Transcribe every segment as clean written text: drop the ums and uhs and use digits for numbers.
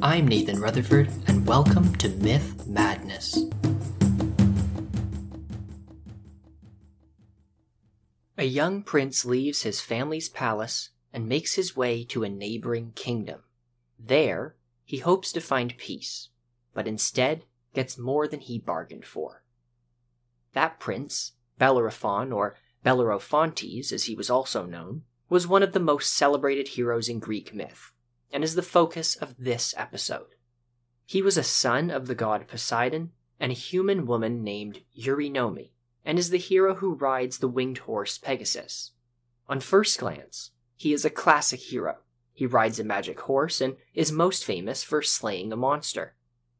I'm Nathan Rutherford, and welcome to Myth Madness. A young prince leaves his family's palace and makes his way to a neighboring kingdom. There, he hopes to find peace, but instead gets more than he bargained for. That prince, Bellerophon, or Bellerophontes as he was also known, was one of the most celebrated heroes in Greek myth, and is the focus of this episode. He was a son of the god Poseidon and a human woman named Eurynome, and is the hero who rides the winged horse Pegasus. On first glance, he is a classic hero. He rides a magic horse and is most famous for slaying a monster.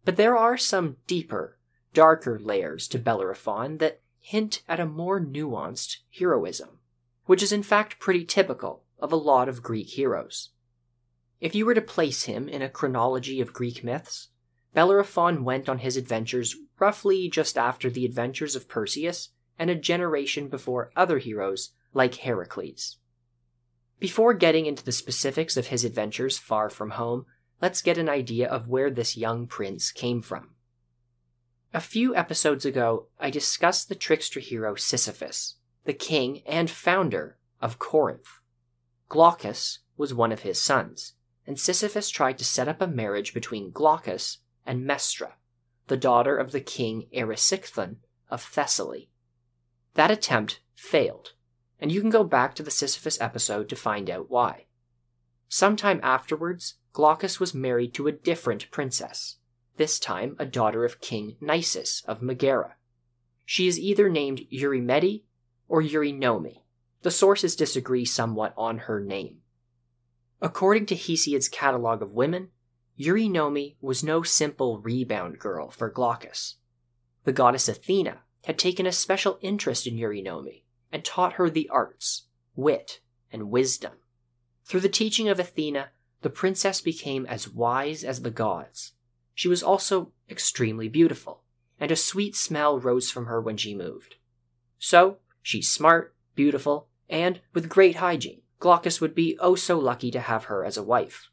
But there are some deeper, darker layers to Bellerophon that hint at a more nuanced heroism, which is in fact pretty typical of a lot of Greek heroes. If you were to place him in a chronology of Greek myths, Bellerophon went on his adventures roughly just after the adventures of Perseus and a generation before other heroes like Heracles. Before getting into the specifics of his adventures far from home, let's get an idea of where this young prince came from. A few episodes ago, I discussed the trickster hero Sisyphus, the king and founder of Corinth. Glaucus was one of his sons, and Sisyphus tried to set up a marriage between Glaucus and Mestra, the daughter of the king Erysichthon of Thessaly. That attempt failed, and you can go back to the Sisyphus episode to find out why. Sometime afterwards, Glaucus was married to a different princess, this time a daughter of King Nisus of Megara. She is either named Eurymede or Eurynome. The sources disagree somewhat on her name. According to Hesiod's catalogue of women, Eurynome was no simple rebound girl for Glaucus. The goddess Athena had taken a special interest in Eurynome and taught her the arts, wit, and wisdom. Through the teaching of Athena, the princess became as wise as the gods. She was also extremely beautiful, and a sweet smell rose from her when she moved. So, she's smart, beautiful, and with great hygiene. Glaucus would be oh so lucky to have her as a wife.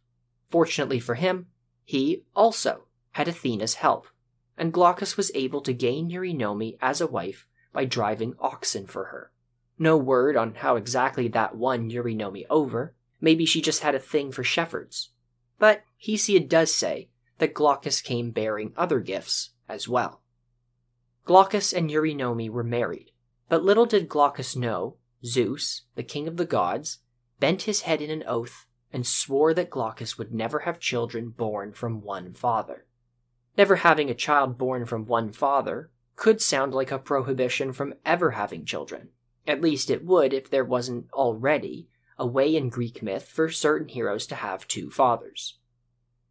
Fortunately for him, he also had Athena's help, and Glaucus was able to gain Eurynome as a wife by driving oxen for her. No word on how exactly that won Eurynome over. Maybe she just had a thing for shepherds. But Hesiod does say that Glaucus came bearing other gifts as well. Glaucus and Eurynome were married, but little did Glaucus know, Zeus, the king of the gods, bent his head in an oath and swore that Glaucus would never have children born from one father. Never having a child born from one father could sound like a prohibition from ever having children. At least it would if there wasn't already a way in Greek myth for certain heroes to have two fathers.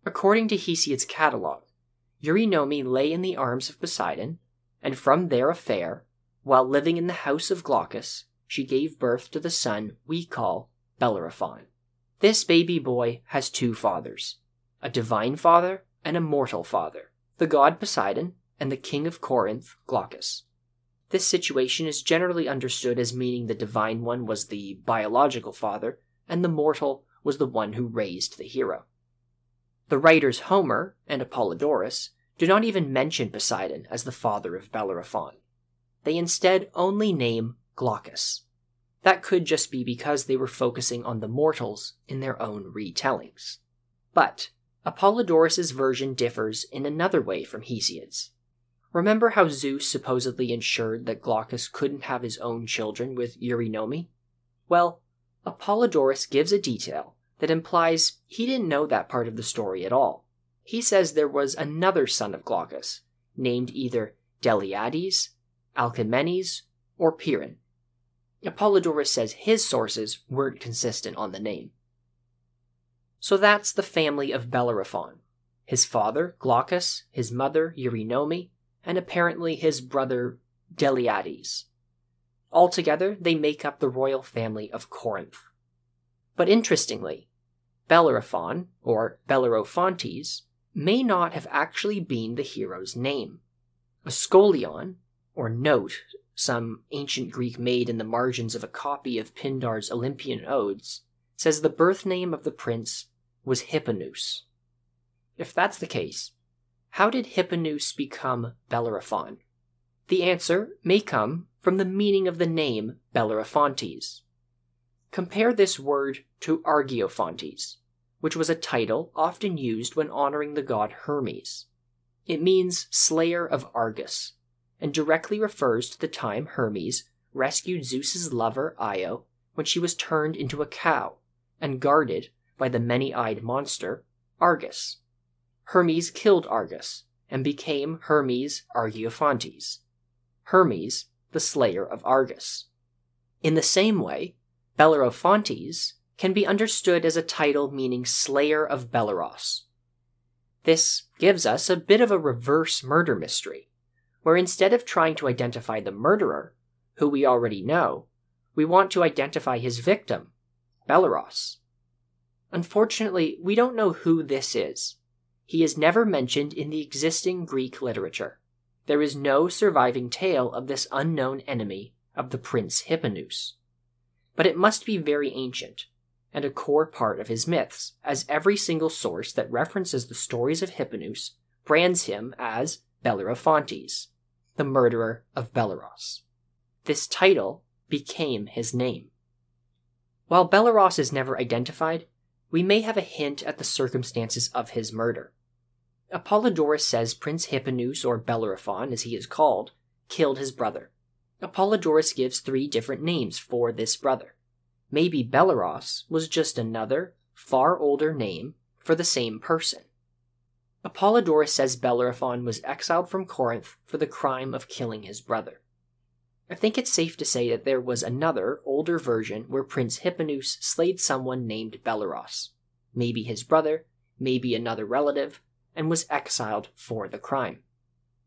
According to Hesiod's catalogue, Eurynome lay in the arms of Poseidon, and from their affair, while living in the house of Glaucus, she gave birth to the son we call Bellerophon. This baby boy has two fathers, a divine father and a mortal father, the god Poseidon and the king of Corinth, Glaucus. This situation is generally understood as meaning the divine one was the biological father, and the mortal was the one who raised the hero. The writers Homer and Apollodorus do not even mention Poseidon as the father of Bellerophon. They instead only name Glaucus. That could just be because they were focusing on the mortals in their own retellings. But Apollodorus' version differs in another way from Hesiod's. Remember how Zeus supposedly ensured that Glaucus couldn't have his own children with Eurynome? Well, Apollodorus gives a detail that implies he didn't know that part of the story at all. He says there was another son of Glaucus, named either Deliades, Alcmenes, or Pyrrhon. Apollodorus says his sources weren't consistent on the name. So that's the family of Bellerophon. His father, Glaucus, his mother, Eurynome, and apparently his brother, Deliades. Altogether, they make up the royal family of Corinth. But interestingly, Bellerophon, or Bellerophontes, may not have actually been the hero's name. A scholion, or note, some ancient Greek made in the margins of a copy of Pindar's Olympian Odes, says the birth name of the prince was Hipponous. If that's the case, how did Hipponous become Bellerophon? The answer may come from the meaning of the name Bellerophontes. Compare this word to Argiophontes, which was a title often used when honoring the god Hermes. It means slayer of Argus, and directly refers to the time Hermes rescued Zeus's lover Io when she was turned into a cow and guarded by the many-eyed monster Argus. Hermes killed Argus and became Hermes Argiophontes. Hermes, the slayer of Argus. In the same way, Bellerophontes can be understood as a title meaning slayer of Belleros. This gives us a bit of a reverse murder mystery, where instead of trying to identify the murderer, who we already know, we want to identify his victim, Belleros. Unfortunately, we don't know who this is. He is never mentioned in the existing Greek literature. There is no surviving tale of this unknown enemy of the Prince Hipponous. But it must be very ancient, and a core part of his myths, as every single source that references the stories of Hipponous brands him as Bellerophontes, the murderer of Belleros. This title became his name. While Belleros is never identified, we may have a hint at the circumstances of his murder. Apollodorus says Prince Hipponous, or Bellerophon as he is called, killed his brother. Apollodorus gives 3 different names for this brother. Maybe Belleros was just another, far older name for the same person. Apollodorus says Bellerophon was exiled from Corinth for the crime of killing his brother. I think it's safe to say that there was another, older version where Prince Hipponous slayed someone named Belleros, maybe his brother, maybe another relative, and was exiled for the crime.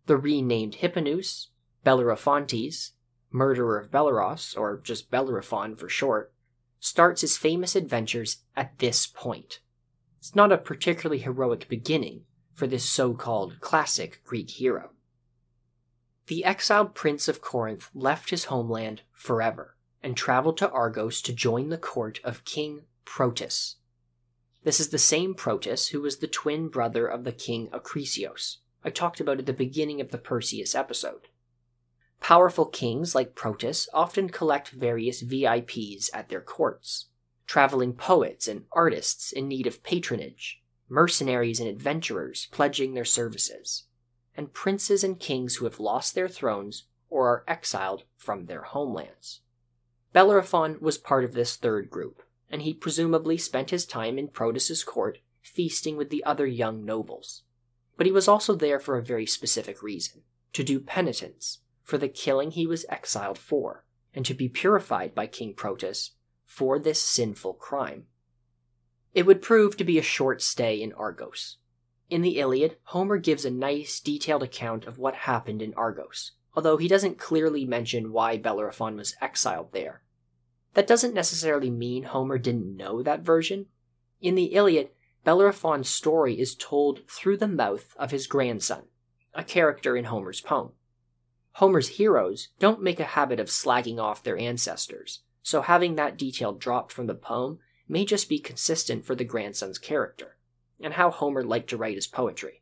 The renamed Hipponous, Bellerophontes, murderer of Belleros, or just Bellerophon for short, starts his famous adventures at this point. It's not a particularly heroic beginning for this so-called classic Greek hero. The exiled prince of Corinth left his homeland forever and traveled to Argos to join the court of King Protus. This is the same Protus who was the twin brother of the king Acrisios I talked about at the beginning of the Perseus episode. Powerful kings like Protus often collect various VIPs at their courts, traveling poets and artists in need of patronage, mercenaries and adventurers pledging their services, and princes and kings who have lost their thrones or are exiled from their homelands. Bellerophon was part of this third group, and he presumably spent his time in Protus's court feasting with the other young nobles. But he was also there for a very specific reason, to do penitence for the killing he was exiled for, and to be purified by King Protus for this sinful crime. It would prove to be a short stay in Argos. In the Iliad, Homer gives a nice, detailed account of what happened in Argos, although he doesn't clearly mention why Bellerophon was exiled there. That doesn't necessarily mean Homer didn't know that version. In the Iliad, Bellerophon's story is told through the mouth of his grandson, a character in Homer's poem. Homer's heroes don't make a habit of slagging off their ancestors, so having that detail dropped from the poem may just be consistent for the grandson's character, and how Homer liked to write his poetry.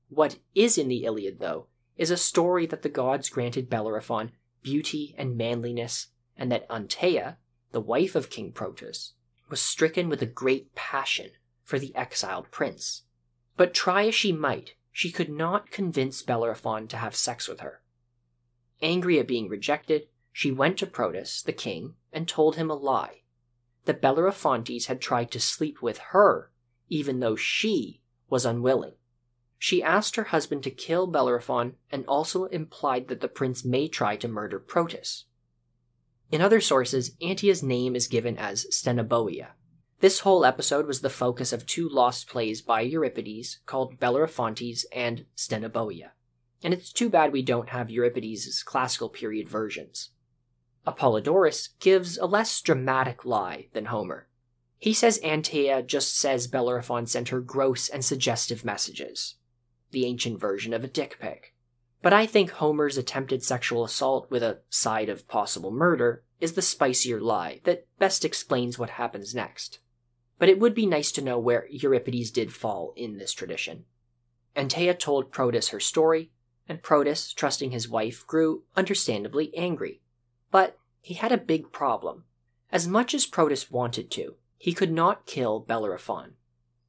What is in the Iliad, though, is a story that the gods granted Bellerophon beauty and manliness, and that Antea, the wife of King Protus, was stricken with a great passion for the exiled prince. But try as she might, she could not convince Bellerophon to have sex with her. Angry at being rejected, she went to Protus, the king, and told him a lie, that Bellerophontes had tried to sleep with her, even though she was unwilling. She asked her husband to kill Bellerophon and also implied that the prince may try to murder Protus. In other sources, Antea's name is given as Stenoboea. This whole episode was the focus of 2 lost plays by Euripides called Bellerophontes and Stenoboea, and it's too bad we don't have Euripides' classical period versions. Apollodorus gives a less dramatic lie than Homer. He says Antea just says Bellerophon sent her gross and suggestive messages, the ancient version of a dick pic. But I think Homer's attempted sexual assault with a side of possible murder is the spicier lie that best explains what happens next. but it would be nice to know where Euripides did fall in this tradition. Antea told Protus her story, and Protus, trusting his wife, grew, understandably, angry. But he had a big problem. As much as Protus wanted to, he could not kill Bellerophon.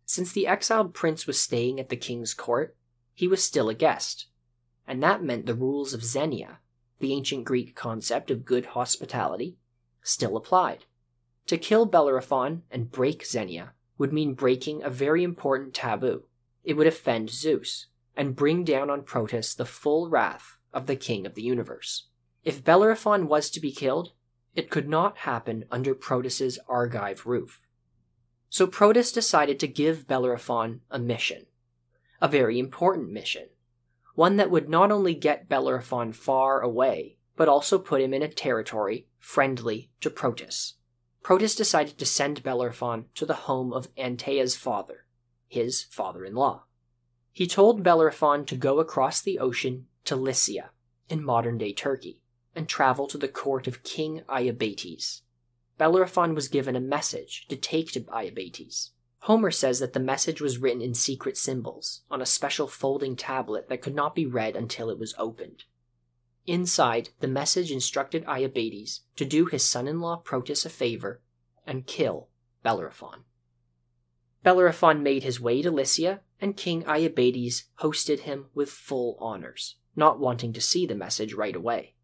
Since the exiled prince was staying at the king's court, he was still a guest, and that meant the rules of xenia, the ancient Greek concept of good hospitality, still applied. To kill Bellerophon and break xenia would mean breaking a very important taboo. It would offend Zeus, and bring down on Protus the full wrath of the king of the universe. If Bellerophon was to be killed, it could not happen under Protus's Argive roof. So Protus decided to give Bellerophon a mission. A very important mission. One that would not only get Bellerophon far away, but also put him in a territory friendly to Protus. Protus decided to send Bellerophon to the home of Antea's father, his father-in-law. He told Bellerophon to go across the ocean to Lycia, in modern-day Turkey, and travel to the court of King Iobates. Bellerophon was given a message to take to Iobates. Homer says that the message was written in secret symbols on a special folding tablet that could not be read until it was opened. Inside, the message instructed Iobates to do his son-in-law Protus a favor and kill Bellerophon. Bellerophon made his way to Lycia, and King Iobates hosted him with full honors, not wanting to see the message right away.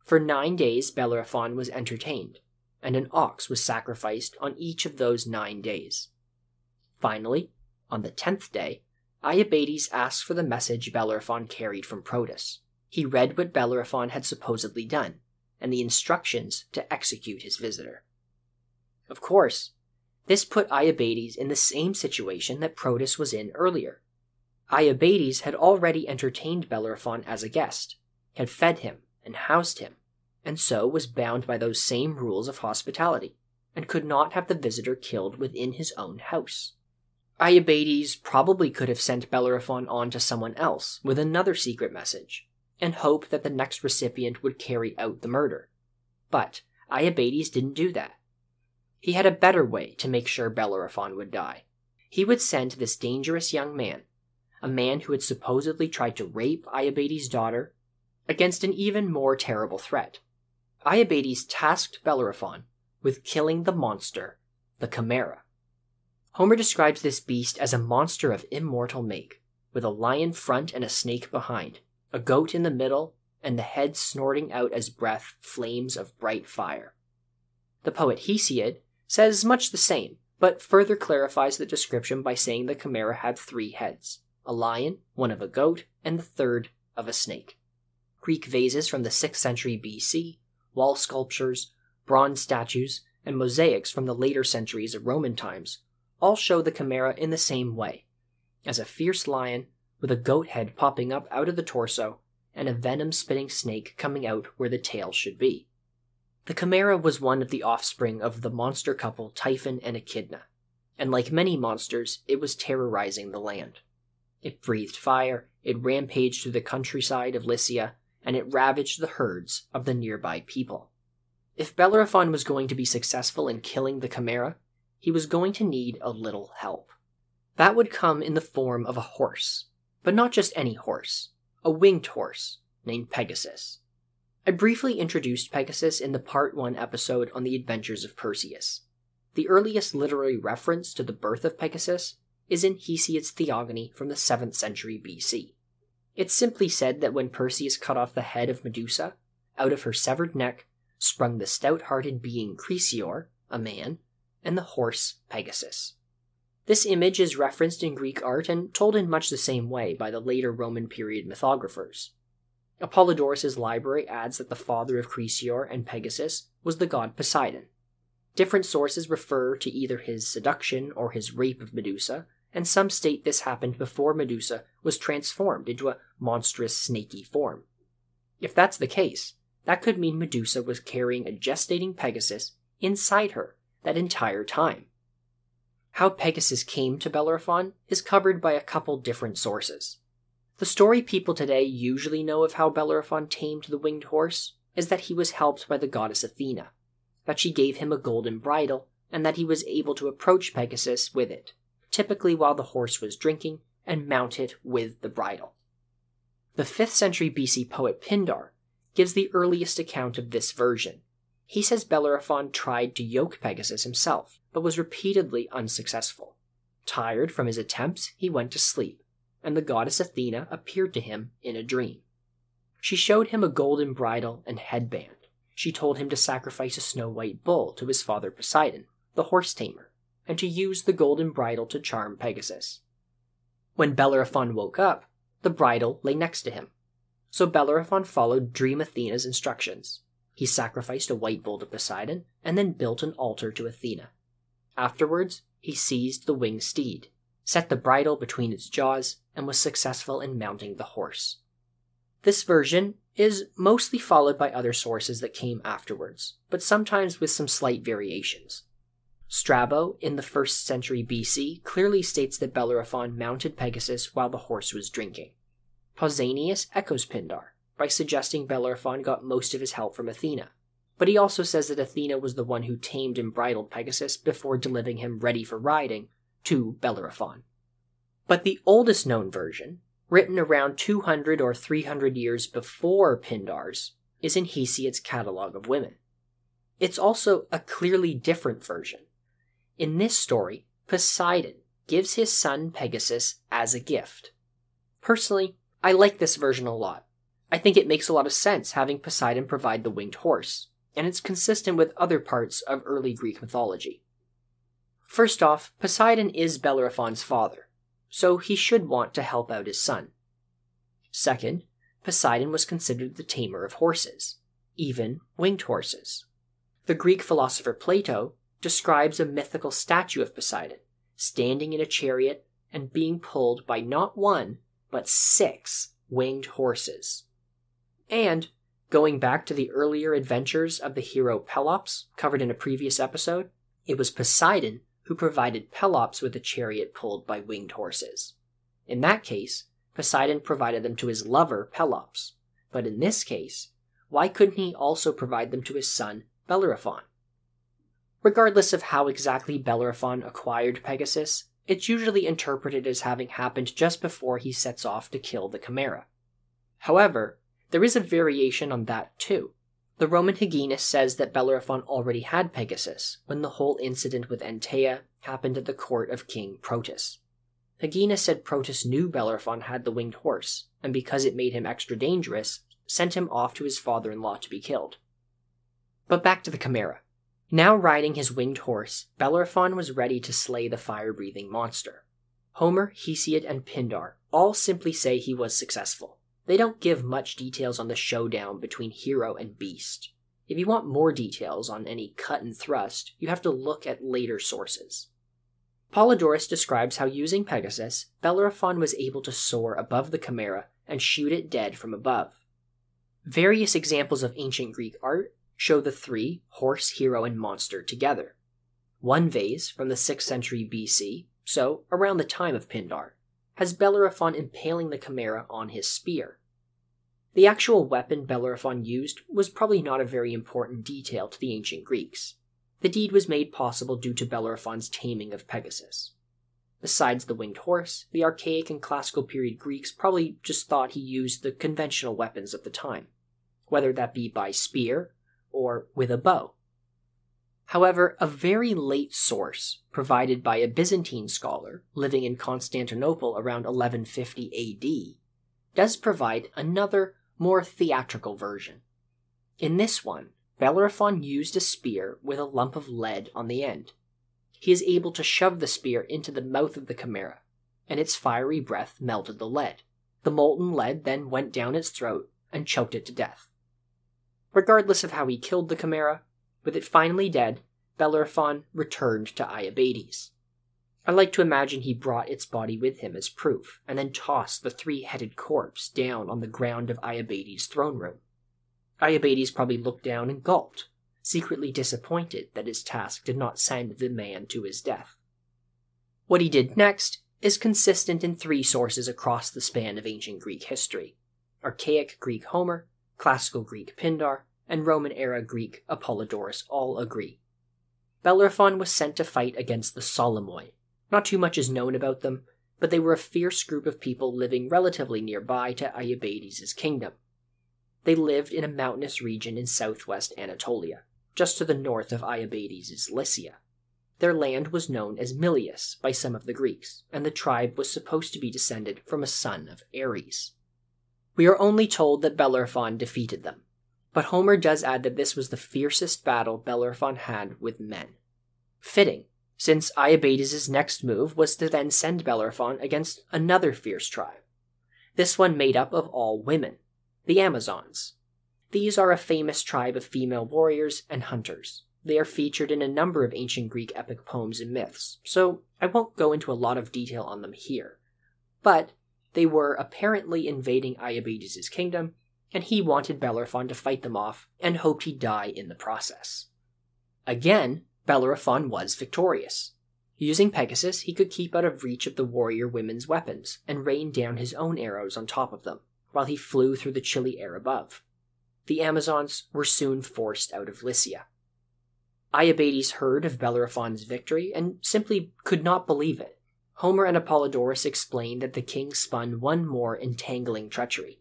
For 9 days Bellerophon was entertained, and an ox was sacrificed on each of those 9 days. Finally, on the 10th day, Iobates asked for the message Bellerophon carried from Protus. He read what Bellerophon had supposedly done, and the instructions to execute his visitor. Of course, this put Iobates in the same situation that Protus was in earlier. Iobates had already entertained Bellerophon as a guest, had fed him and housed him, and so was bound by those same rules of hospitality, and could not have the visitor killed within his own house. Iobates probably could have sent Bellerophon on to someone else with another secret message, and hoped that the next recipient would carry out the murder. But Iobates didn't do that. He had a better way to make sure Bellerophon would die. He would send this dangerous young man, a man who had supposedly tried to rape Iobates' daughter, against an even more terrible threat. Iobates tasked Bellerophon with killing the monster, the Chimera. Homer describes this beast as a monster of immortal make, with a lion front and a snake behind, a goat in the middle, and the head snorting out as breath flames of bright fire. The poet Hesiod says much the same, but further clarifies the description by saying the Chimera had 3 heads, a lion, one of a goat, and the third of a snake. Greek vases from the 6th century BC, wall sculptures, bronze statues, and mosaics from the later centuries of Roman times all show the Chimera in the same way, as a fierce lion with a goat head popping up out of the torso and a venom-spitting snake coming out where the tail should be. The Chimera was one of the offspring of the monster couple Typhon and Echidna, and like many monsters, it was terrorizing the land. It breathed fire, it rampaged through the countryside of Lycia, and it ravaged the herds of the nearby people. If Bellerophon was going to be successful in killing the Chimera, he was going to need a little help. That would come in the form of a horse, but not just any horse, a winged horse named Pegasus. I briefly introduced Pegasus in the Part 1 episode on the adventures of Perseus. The earliest literary reference to the birth of Pegasus is in Hesiod's Theogony from the 7th century BC. It simply said that when Perseus cut off the head of Medusa, out of her severed neck sprung the stout-hearted being Chrysaor, a man, and the horse Pegasus. This image is referenced in Greek art and told in much the same way by the later Roman period mythographers. Apollodorus' library adds that the father of Chrysaor and Pegasus was the god Poseidon. Different sources refer to either his seduction or his rape of Medusa, and some state this happened before Medusa was transformed into a monstrous snaky form. If that's the case, that could mean Medusa was carrying a gestating Pegasus inside her that entire time. How Pegasus came to Bellerophon is covered by a couple different sources. The story people today usually know of how Bellerophon tamed the winged horse is that he was helped by the goddess Athena, that she gave him a golden bridle and that he was able to approach Pegasus with it, typically while the horse was drinking, and mount it with the bridle. The 5th century BC poet Pindar gives the earliest account of this version. He says Bellerophon tried to yoke Pegasus himself, but was repeatedly unsuccessful. Tired from his attempts, he went to sleep, and the goddess Athena appeared to him in a dream. She showed him a golden bridle and headband. She told him to sacrifice a snow-white bull to his father Poseidon, the horse tamer, and to use the golden bridle to charm Pegasus. When Bellerophon woke up, the bridle lay next to him. So Bellerophon followed Dream Athena's instructions. He sacrificed a white bull to Poseidon, and then built an altar to Athena. Afterwards, he seized the winged steed, set the bridle between its jaws, and was successful in mounting the horse. This version is mostly followed by other sources that came afterwards, but sometimes with some slight variations. Strabo, in the 1st century BC, clearly states that Bellerophon mounted Pegasus while the horse was drinking. Pausanias echoes Pindar by suggesting Bellerophon got most of his help from Athena, but he also says that Athena was the one who tamed and bridled Pegasus before delivering him ready for riding to Bellerophon. But the oldest known version, written around 200 or 300 years before Pindar's, is in Hesiod's Catalogue of Women. It's also a clearly different version. In this story, Poseidon gives his son Pegasus as a gift. Personally, I like this version a lot. I think it makes a lot of sense having Poseidon provide the winged horse, and it's consistent with other parts of early Greek mythology. First off, Poseidon is Bellerophon's father, so he should want to help out his son. Second, Poseidon was considered the tamer of horses, even winged horses. The Greek philosopher Plato describes a mythical statue of Poseidon, standing in a chariot and being pulled by not 1, but 6 winged horses. And, going back to the earlier adventures of the hero Pelops, covered in a previous episode, it was Poseidon who provided Pelops with a chariot pulled by winged horses. In that case, Poseidon provided them to his lover Pelops, but in this case, why couldn't he also provide them to his son Bellerophon? Regardless of how exactly Bellerophon acquired Pegasus, it's usually interpreted as having happened just before he sets off to kill the Chimera. However, there is a variation on that too. The Roman Hyginus says that Bellerophon already had Pegasus when the whole incident with Antea happened at the court of King Protus. Hyginus said Protus knew Bellerophon had the winged horse, and because it made him extra dangerous, sent him off to his father-in-law to be killed. But back to the Chimera. Now riding his winged horse, Bellerophon was ready to slay the fire-breathing monster. Homer, Hesiod, and Pindar all simply say he was successful. They don't give much details on the showdown between hero and beast. If you want more details on any cut and thrust, you have to look at later sources. Polydorus describes how using Pegasus, Bellerophon was able to soar above the Chimera and shoot it dead from above. Various examples of ancient Greek art show the 3, horse, hero, and monster, together. One vase from the 6th century BC, so around the time of Pindar, has Bellerophon impaling the Chimera on his spear. The actual weapon Bellerophon used was probably not a very important detail to the ancient Greeks. The deed was made possible due to Bellerophon's taming of Pegasus. Besides the winged horse, the archaic and classical period Greeks probably just thought he used the conventional weapons of the time, whether that be by spear or with a bow. However, a very late source, provided by a Byzantine scholar living in Constantinople around 1150 AD, does provide another, more theatrical version. In this one, Bellerophon used a spear with a lump of lead on the end. He is able to shove the spear into the mouth of the Chimera, and its fiery breath melted the lead. The molten lead then went down its throat and choked it to death. Regardless of how he killed the Chimera, with it finally dead, Bellerophon returned to Iabades. I like to imagine he brought its body with him as proof, and then tossed the 3-headed corpse down on the ground of Iabades' throne room. Iabades probably looked down and gulped, secretly disappointed that his task did not send the man to his death. What he did next is consistent in 3 sources across the span of ancient Greek history: archaic Greek Homer, classical Greek Pindar, and Roman-era Greek Apollodorus all agree. Bellerophon was sent to fight against the Solomoi. Not too much is known about them, but they were a fierce group of people living relatively nearby to Iabades' kingdom. They lived in a mountainous region in southwest Anatolia, just to the north of Iabades' Lycia. Their land was known as Milius by some of the Greeks, and the tribe was supposed to be descended from a son of Ares. We are only told that Bellerophon defeated them, but Homer does add that this was the fiercest battle Bellerophon had with men. Fitting, since Iabades' next move was to then send Bellerophon against another fierce tribe. This one made up of all women, the Amazons. These are a famous tribe of female warriors and hunters. They are featured in a number of ancient Greek epic poems and myths, so I won't go into a lot of detail on them here. But they were apparently invading Iabades' kingdom, and he wanted Bellerophon to fight them off and hoped he'd die in the process. Again, Bellerophon was victorious. Using Pegasus, he could keep out of reach of the warrior women's weapons and rain down his own arrows on top of them, while he flew through the chilly air above. The Amazons were soon forced out of Lycia. Iabades heard of Bellerophon's victory and simply could not believe it. Homer and Apollodorus explain that the king spun one more entangling treachery.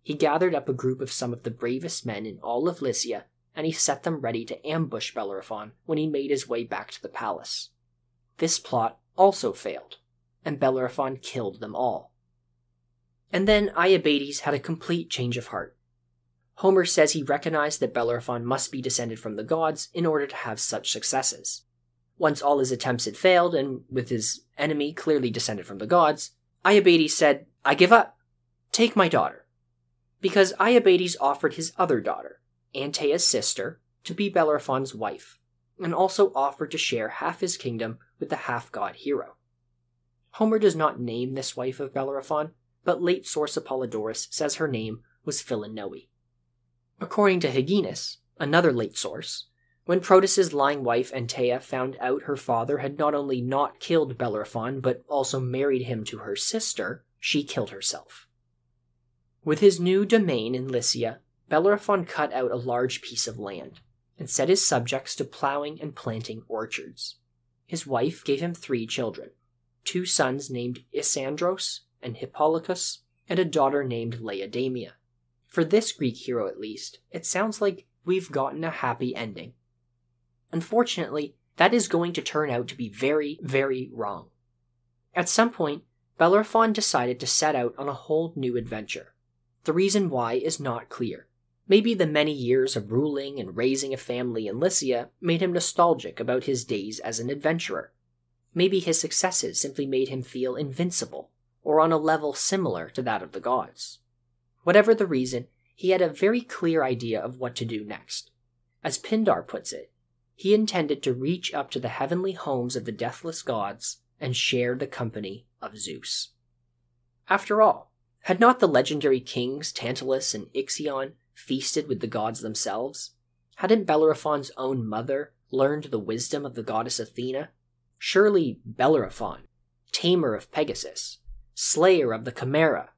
He gathered up a group of some of the bravest men in all of Lycia, and he set them ready to ambush Bellerophon when he made his way back to the palace. This plot also failed, and Bellerophon killed them all. And then Iabades had a complete change of heart. Homer says he recognized that Bellerophon must be descended from the gods in order to have such successes. Once all his attempts had failed, and with his enemy clearly descended from the gods, Iabades said, "I give up. Take my daughter." Because Iabades offered his other daughter, Antaea's sister, to be Bellerophon's wife, and also offered to share half his kingdom with the half-god hero. Homer does not name this wife of Bellerophon, but late source Apollodorus says her name was Philinoe. According to Hyginus, another late source, when Protus's lying wife Antaea found out her father had not only not killed Bellerophon but also married him to her sister, she killed herself. With his new domain in Lycia, Bellerophon cut out a large piece of land and set his subjects to plowing and planting orchards. His wife gave him 3 children, 2 sons named Isandros and Hippolochus, and a daughter named Laodamia. For this Greek hero at least, it sounds like we've gotten a happy ending. Unfortunately, that is going to turn out to be very, very wrong. At some point, Bellerophon decided to set out on a whole new adventure. The reason why is not clear. Maybe the many years of ruling and raising a family in Lycia made him nostalgic about his days as an adventurer. Maybe his successes simply made him feel invincible, or on a level similar to that of the gods. Whatever the reason, he had a very clear idea of what to do next. As Pindar puts it, he intended to reach up to the heavenly homes of the deathless gods and share the company of Zeus. After all, had not the legendary kings Tantalus and Ixion feasted with the gods themselves? Hadn't Bellerophon's own mother learned the wisdom of the goddess Athena? Surely Bellerophon, tamer of Pegasus, slayer of the Chimera,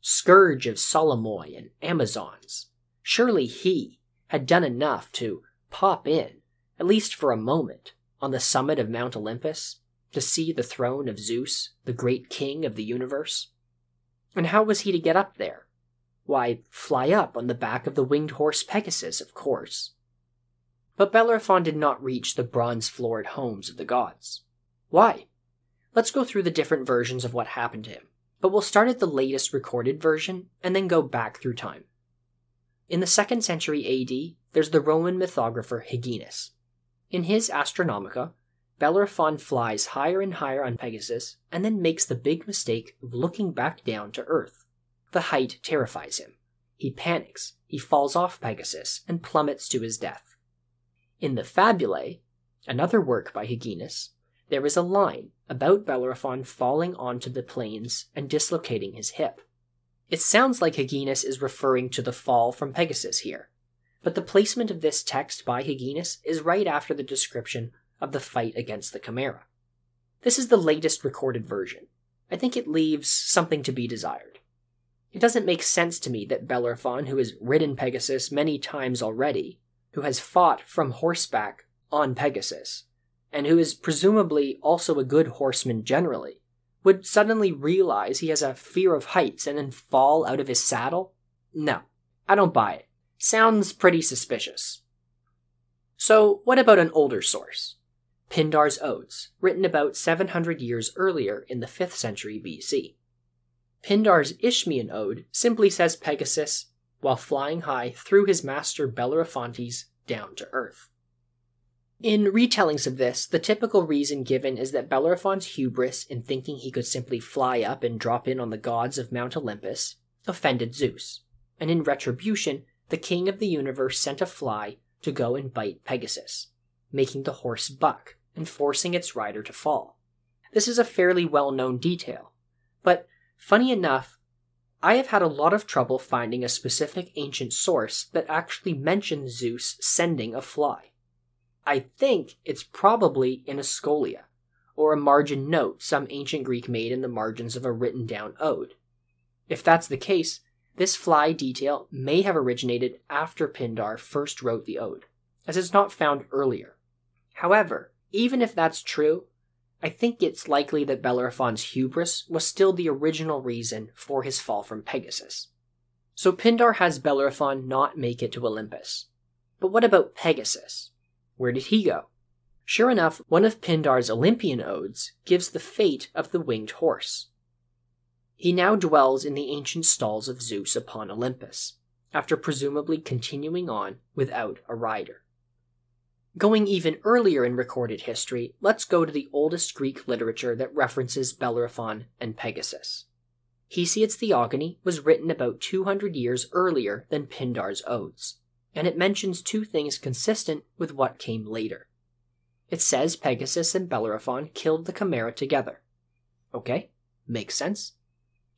scourge of Solomoi and Amazons, surely he had done enough to pop in, at least for a moment, on the summit of Mount Olympus, to see the throne of Zeus, the great king of the universe. And how was he to get up there? Why, fly up on the back of the winged horse Pegasus, of course. But Bellerophon did not reach the bronze-floored homes of the gods. Why? Let's go through the different versions of what happened to him, but we'll start at the latest recorded version and then go back through time. In the 2nd century AD, there's the Roman mythographer Hyginus. In his Astronomica, Bellerophon flies higher and higher on Pegasus and then makes the big mistake of looking back down to Earth. The height terrifies him. He panics, he falls off Pegasus, and plummets to his death. In the Fabulae, another work by Hyginus, there is a line about Bellerophon falling onto the plains and dislocating his hip. It sounds like Hyginus is referring to the fall from Pegasus here, but the placement of this text by Hyginus is right after the description of the fight against the Chimera. This is the latest recorded version. I think it leaves something to be desired. It doesn't make sense to me that Bellerophon, who has ridden Pegasus many times already, who has fought from horseback on Pegasus, and who is presumably also a good horseman generally, would suddenly realize he has a fear of heights and then fall out of his saddle? No, I don't buy it. Sounds pretty suspicious. So what about an older source? Pindar's Odes, written about 700 years earlier in the 5th century BC. Pindar's Isthmian Ode simply says Pegasus, while flying high, threw his master Bellerophontes down to earth. In retellings of this, the typical reason given is that Bellerophon's hubris in thinking he could simply fly up and drop in on the gods of Mount Olympus offended Zeus, and in retribution, the king of the universe sent a fly to go and bite Pegasus, making the horse buck and forcing its rider to fall. This is a fairly well-known detail, but funny enough, I have had a lot of trouble finding a specific ancient source that actually mentions Zeus sending a fly. I think it's probably in a scholia, or a margin note some ancient Greek made in the margins of a written down ode. If that's the case, this fly detail may have originated after Pindar first wrote the ode, as it's not found earlier. However, even if that's true, I think it's likely that Bellerophon's hubris was still the original reason for his fall from Pegasus. So Pindar has Bellerophon not make it to Olympus. But what about Pegasus? Where did he go? Sure enough, one of Pindar's Olympian odes gives the fate of the winged horse. He now dwells in the ancient stalls of Zeus upon Olympus, after presumably continuing on without a rider. Going even earlier in recorded history, let's go to the oldest Greek literature that references Bellerophon and Pegasus. Hesiod's Theogony was written about 200 years earlier than Pindar's odes, and it mentions two things consistent with what came later. It says Pegasus and Bellerophon killed the Chimera together. Okay, makes sense.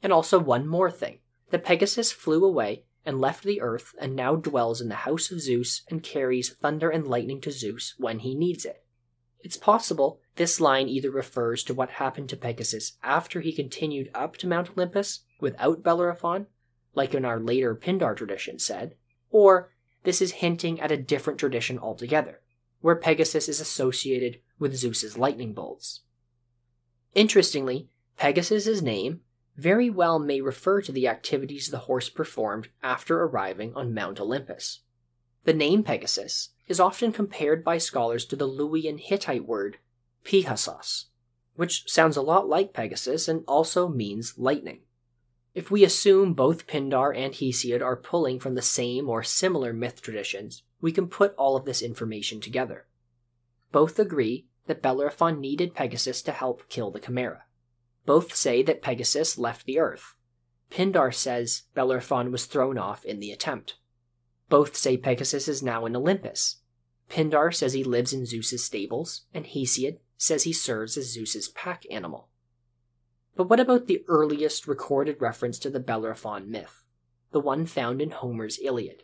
And also one more thing, that Pegasus flew away and left the earth and now dwells in the house of Zeus and carries thunder and lightning to Zeus when he needs it. It's possible this line either refers to what happened to Pegasus after he continued up to Mount Olympus without Bellerophon, like in our later Pindar tradition said, or this is hinting at a different tradition altogether, where Pegasus is associated with Zeus's lightning bolts. Interestingly, Pegasus's name very well may refer to the activities the horse performed after arriving on Mount Olympus. The name Pegasus is often compared by scholars to the Luwian Hittite word Pegasus, which sounds a lot like Pegasus and also means lightning. If we assume both Pindar and Hesiod are pulling from the same or similar myth traditions, we can put all of this information together. Both agree that Bellerophon needed Pegasus to help kill the Chimera. Both say that Pegasus left the earth. Pindar says Bellerophon was thrown off in the attempt. Both say Pegasus is now in Olympus. Pindar says he lives in Zeus's stables, and Hesiod says he serves as Zeus's pack animal. But what about the earliest recorded reference to the Bellerophon myth, the one found in Homer's Iliad?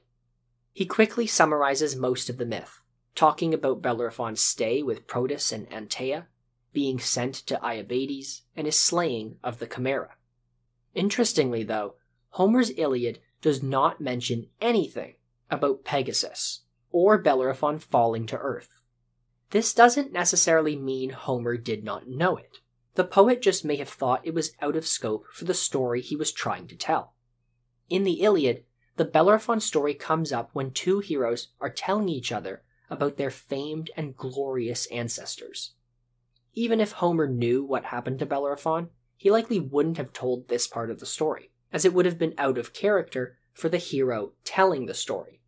He quickly summarizes most of the myth, talking about Bellerophon's stay with Protus and Antea, being sent to Iabades, and his slaying of the Chimera. Interestingly, though, Homer's Iliad does not mention anything about Pegasus or Bellerophon falling to earth. This doesn't necessarily mean Homer did not know it. The poet just may have thought it was out of scope for the story he was trying to tell. In the Iliad, the Bellerophon story comes up when two heroes are telling each other about their famed and glorious ancestors. Even if Homer knew what happened to Bellerophon, he likely wouldn't have told this part of the story, as it would have been out of character for the hero telling the story.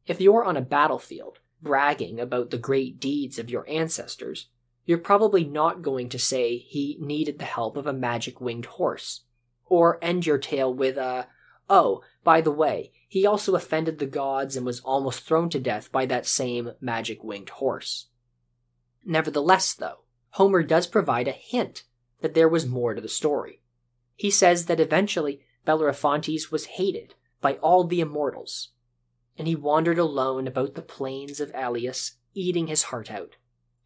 If you're on a battlefield, bragging about the great deeds of your ancestors, you're probably not going to say he needed the help of a magic winged horse, or end your tale with oh, by the way, he also offended the gods and was almost thrown to death by that same magic winged horse. Nevertheless, though, Homer does provide a hint that there was more to the story. He says that eventually Bellerophontes was hated by all the immortals, and he wandered alone about the plains of Alius, eating his heart out,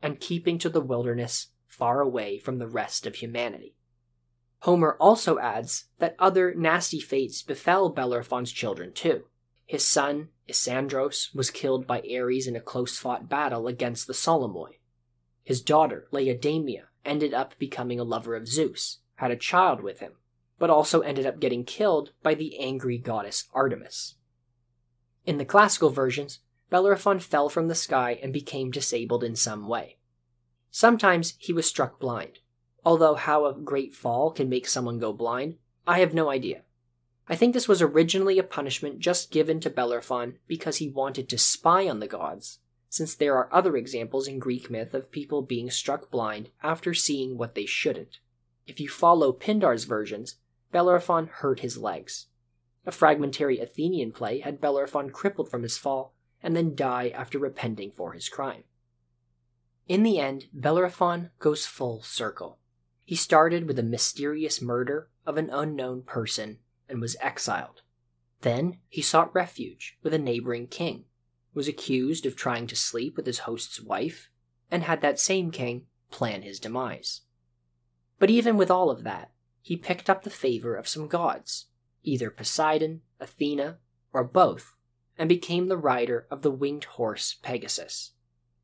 and keeping to the wilderness far away from the rest of humanity. Homer also adds that other nasty fates befell Bellerophon's children too. His son, Isandros, was killed by Ares in a close-fought battle against the Solomoi. His daughter, Laodamia, ended up becoming a lover of Zeus, had a child with him, but also ended up getting killed by the angry goddess Artemis. In the classical versions, Bellerophon fell from the sky and became disabled in some way. Sometimes he was struck blind, although how a great fall can make someone go blind, I have no idea. I think this was originally a punishment just given to Bellerophon because he wanted to spy on the gods, since there are other examples in Greek myth of people being struck blind after seeing what they shouldn't. If you follow Pindar's versions, Bellerophon hurt his legs. A fragmentary Athenian play had Bellerophon crippled from his fall and then die after repenting for his crime. In the end, Bellerophon goes full circle. He started with a mysterious murder of an unknown person and was exiled. Then he sought refuge with a neighboring king, was accused of trying to sleep with his host's wife, and had that same king plan his demise. But even with all of that, he picked up the favor of some gods, either Poseidon, Athena, or both, and became the rider of the winged horse Pegasus.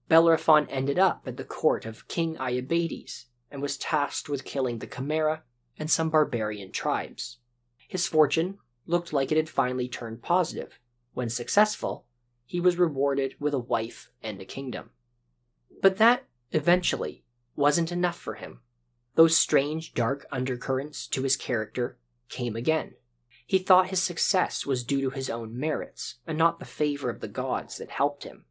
Bellerophon ended up at the court of King Iabades, and was tasked with killing the Chimera and some barbarian tribes. His fortune looked like it had finally turned positive. When successful, he was rewarded with a wife and a kingdom. But that, eventually, wasn't enough for him. Those strange dark undercurrents to his character came again. He thought his success was due to his own merits, and not the favor of the gods that helped him.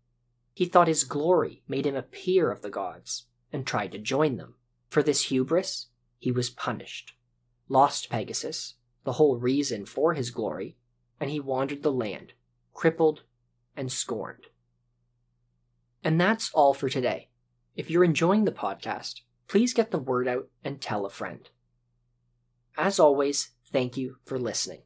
He thought his glory made him a peer of the gods, and tried to join them. For this hubris, he was punished, lost Pegasus, the whole reason for his glory, and he wandered the land, crippled and scorned. And that's all for today. If you're enjoying the podcast, please get the word out and tell a friend. As always, thank you for listening.